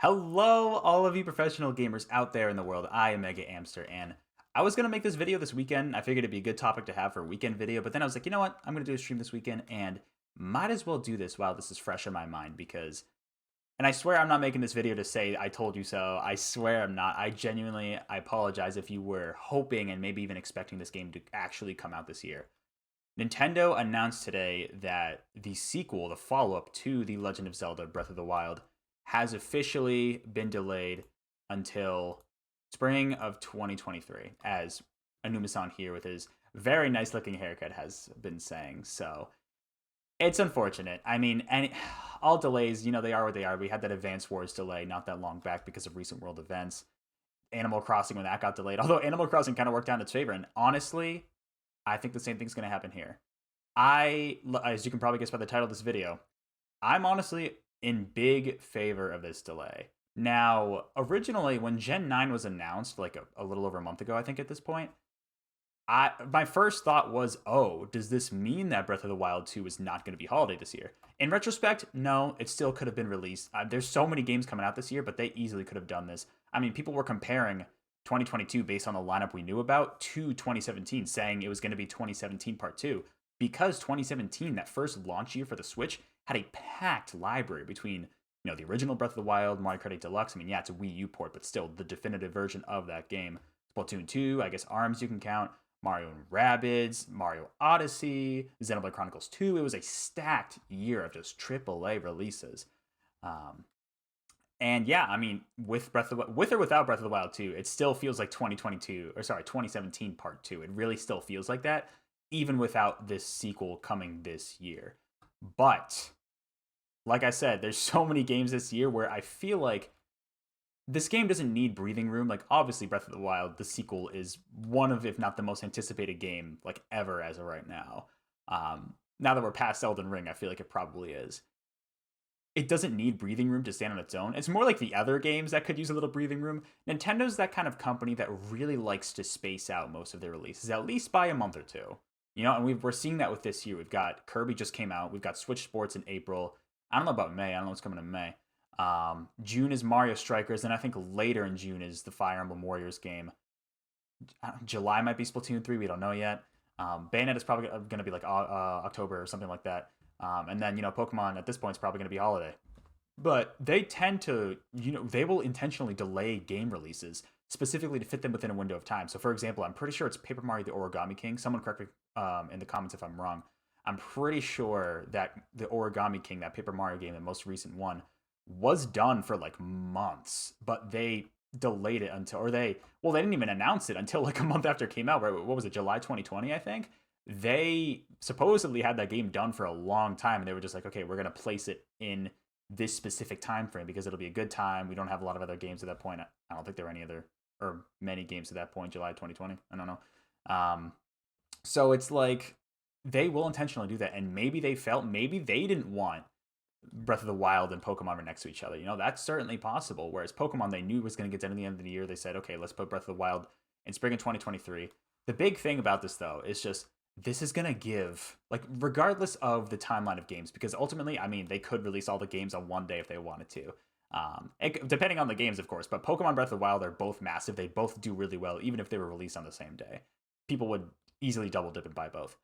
Hello, all of you professional gamers out there in the world. I am MegaAmpster, and I was gonna make this video this weekend. I figured it'd be a good topic to have for a weekend video, but then I was like, you know what? I'm gonna do a stream this weekend, and might as well do this while this is fresh in my mind because. And I swear I'm not making this video to say I told you so. I swear I'm not. I apologize if you were hoping and maybe even expecting this game to actually come out this year. Nintendo announced today that the sequel, the follow up to The Legend of Zelda Breath of the Wild, has officially been delayed until spring of 2023, as Anumasan here with his very nice looking haircut has been saying. So it's unfortunate. I mean, all delays, they are what they are. We had that Advance Wars delay not that long back because of recent world events. Animal Crossing when that got delayed, although Animal Crossing kind of worked out in its favor. And honestly, I think the same thing's going to happen here. As you can probably guess by the title of this video, I'm honestly in big favor of this delay. Now, originally, when Gen 9 was announced, like a little over a month ago, I think at this point, my first thought was, oh, does this mean that Breath of the Wild 2 is not going to be holiday this year? In retrospect, no, it still could have been released. There's so many games coming out this year, but they easily could have done this. I mean, people were comparing 2022 based on the lineup we knew about to 2017, saying it was going to be 2017 Part 2 because 2017, that first launch year for the Switch, had a packed library between the original Breath of the Wild, Mario Kart 8 Deluxe. I mean, yeah, it's a Wii U port, but still the definitive version of that game. Splatoon 2, I guess ARMS you can count. Mario and Rabbids, Mario Odyssey, Xenoblade Chronicles 2. It was a stacked year of just AAA releases. And yeah, I mean, with with or without Breath of the Wild 2, it still feels like 2017 Part 2. It really still feels like that, even without this sequel coming this year. But like I said, there's so many games this year where I feel like this game doesn't need breathing room. Like, obviously, Breath of the Wild, the sequel, is one of, if not the most anticipated game, like, ever as of right now. Now that we're past Elden Ring, I feel like it probably is. It doesn't need breathing room to stand on its own. It's more like the other games that could use a little breathing room. Nintendo's that kind of company that really likes to space out most of their releases, at least by a month or two. And we're seeing that with this year. We've got Kirby just came out. We've got Switch Sports in April. I don't know about May. I don't know what's coming in May. June is Mario Strikers, and I think later in June is the Fire Emblem Warriors game. July might be Splatoon 3. We don't know yet. Bayonetta is probably going to be like October or something like that. And then, Pokemon at this point is probably going to be holiday. But they tend to, they will intentionally delay game releases specifically to fit them within a window of time. So, for example, I'm pretty sure it's Paper Mario the Origami King. Someone correct me in the comments if I'm wrong. I'm pretty sure that the Origami King, that Paper Mario game, the most recent one, was done for like months, but they delayed it they didn't even announce it until like a month after it came out. Right? What was it, July 2020, I think? They supposedly had that game done for a long time, and they were just like, okay, we're gonna place it in this specific time frame because it'll be a good time. We don't have a lot of other games at that point. I don't think there were any other or many games at that point, July 2020. I don't know. So it's like they will intentionally do that, and maybe they didn't want Breath of the Wild and Pokemon were next to each other. That's certainly possible. Whereas Pokemon, they knew was going to get done at the end of the year. They said, okay, let's put Breath of the Wild in spring of 2023. The big thing about this, though, is just this is going to give, like, regardless of the timeline of games, because ultimately, I mean, they could release all the games on one day if they wanted to. Depending on the games, of course. But Pokemon Breath of the Wild are both massive. They both do really well, even if they were released on the same day. People would easily double dip and buy both.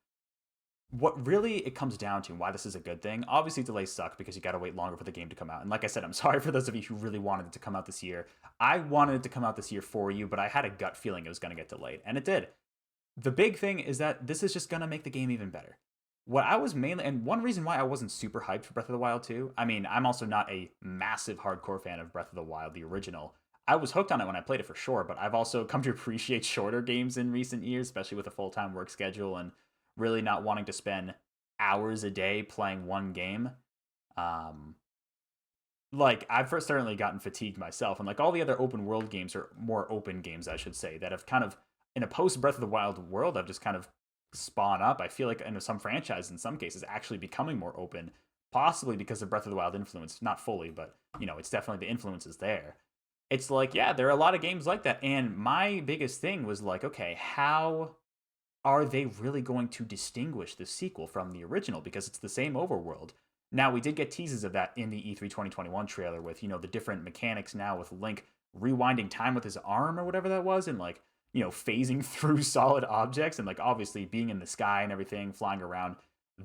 What really it comes down to, why this is a good thing, obviously delays suck because you got to wait longer for the game to come out. And like I said, I'm sorry for those of you who really wanted it to come out this year. I wanted it to come out this year for you, but I had a gut feeling it was going to get delayed, and it did. The big thing is that this is just going to make the game even better. And one reason why I wasn't super hyped for Breath of the Wild 2, I mean, I'm also not a massive hardcore fan of Breath of the Wild, the original. I was hooked on it when I played it for sure, but I've also come to appreciate shorter games in recent years, especially with a full-time work schedule and really not wanting to spend hours a day playing one game. Like, I've certainly gotten fatigued myself, and like all the other open world games, or more open games, I should say, that have kind of, in a post Breath of the Wild world, I've just kind of spawned up. I feel like in some franchises, in some cases, actually becoming more open, possibly because of Breath of the Wild influence. Not fully, but it's definitely, the influence is there. It's like, yeah, there are a lot of games like that, and my biggest thing was like, okay, how are they really going to distinguish the sequel from the original? Because it's the same overworld. Now, we did get teases of that in the E3 2021 trailer with, the different mechanics now with Link rewinding time with his arm or whatever that was, and like, phasing through solid objects and like obviously being in the sky and everything, flying around.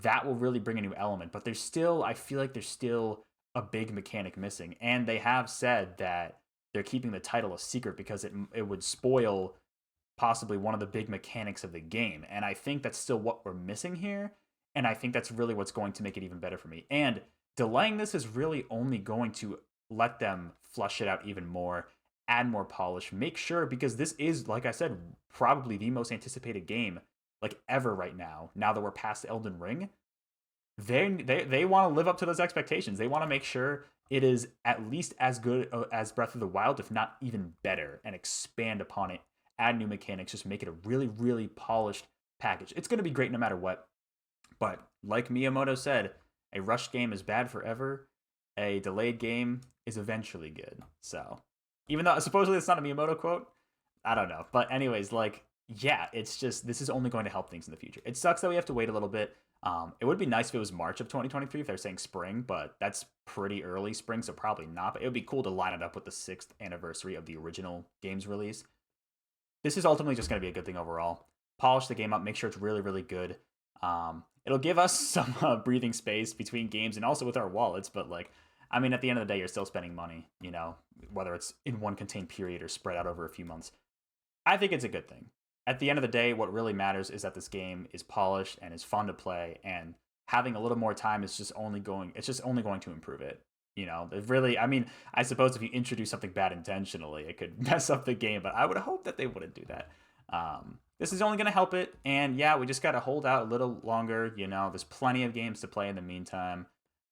That will really bring a new element. But I feel like there's still a big mechanic missing. And they have said that they're keeping the title a secret because it would spoil possibly one of the big mechanics of the game. And I think that's still what we're missing here. And I think that's really what's going to make it even better for me. And delaying this is really only going to let them flush it out even more, add more polish, make sure, because this is, like I said, probably the most anticipated game like ever right now. Now that we're past Elden Ring, they want to live up to those expectations. They want to make sure it is at least as good as Breath of the Wild, if not even better, and expand upon it, add new mechanics, just make it a really, really polished package. It's going to be great no matter what. But like Miyamoto said, a rushed game is bad forever. A delayed game is eventually good. So, even though supposedly it's not a Miyamoto quote, I don't know. But anyways, like, yeah, it's just, this is only going to help things in the future. It sucks that we have to wait a little bit. It would be nice if it was March of 2023 if they're saying spring, but that's pretty early spring, so probably not. But it would be cool to line it up with the 6th anniversary of the original game's release. This is ultimately just going to be a good thing overall. Polish the game up, make sure it's really, really good. It'll give us some breathing space between games and also with our wallets, but like, I mean, at the end of the day, you're still spending money, whether it's in one contained period or spread out over a few months. I think it's a good thing. At the end of the day, what really matters is that this game is polished and is fun to play, and having a little more time is just only going to improve it. It really, I mean, I suppose if you introduce something bad intentionally, it could mess up the game, but I would hope that they wouldn't do that. This is only going to help it, and yeah, we just got to hold out a little longer. There's plenty of games to play in the meantime,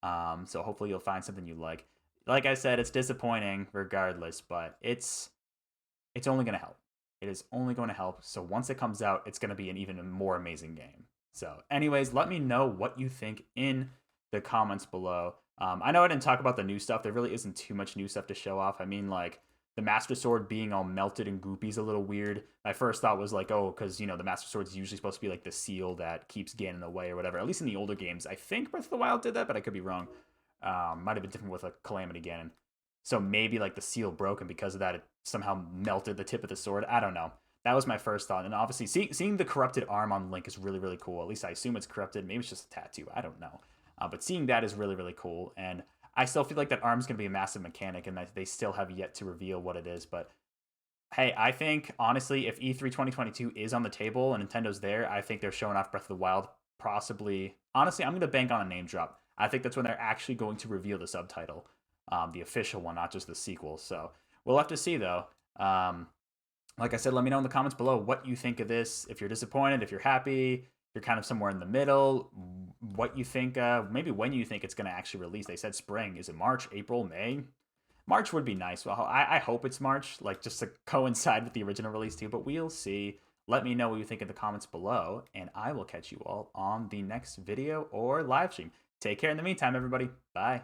so hopefully you'll find something you like. Like I said, it's disappointing regardless, but it's only going to help. It is only going to help. So once it comes out, it's going to be an even more amazing game. So anyways, let me know what you think in the comments below. I know I didn't talk about the new stuff. There really isn't too much new stuff to show off. I mean, like, the Master Sword being all melted and goopy is a little weird. My first thought was like, oh, because, the Master Sword is usually supposed to be like the seal that keeps Ganon away or whatever. At least in the older games. I think Breath of the Wild did that, but I could be wrong. Might have been different with a Calamity Ganon. So maybe like the seal broke, and because of that, it somehow melted the tip of the sword. I don't know. That was my first thought. And obviously, seeing the corrupted arm on Link is really, really cool. At least I assume it's corrupted. Maybe it's just a tattoo. I don't know. But seeing that is really, really cool. And I still feel like that arm's going to be a massive mechanic, and that they still have yet to reveal what it is. But hey, I think, honestly, if E3 2022 is on the table and Nintendo's there, I think they're showing off Breath of the Wild. Possibly, honestly, I'm going to bank on a name drop. I think that's when they're actually going to reveal the subtitle. The official one, not just the sequel. So we'll have to see, though. Like I said, let me know in the comments below what you think of this. If you're disappointed, if you're happy, if you're kind of somewhere in the middle, what you think, maybe when you think it's going to actually release. They said spring. Is it March, April, May? March would be nice. Well, I hope it's March, like just to coincide with the original release too, but we'll see. Let me know what you think in the comments below, and I will catch you all on the next video or live stream. Take care in the meantime, everybody. Bye.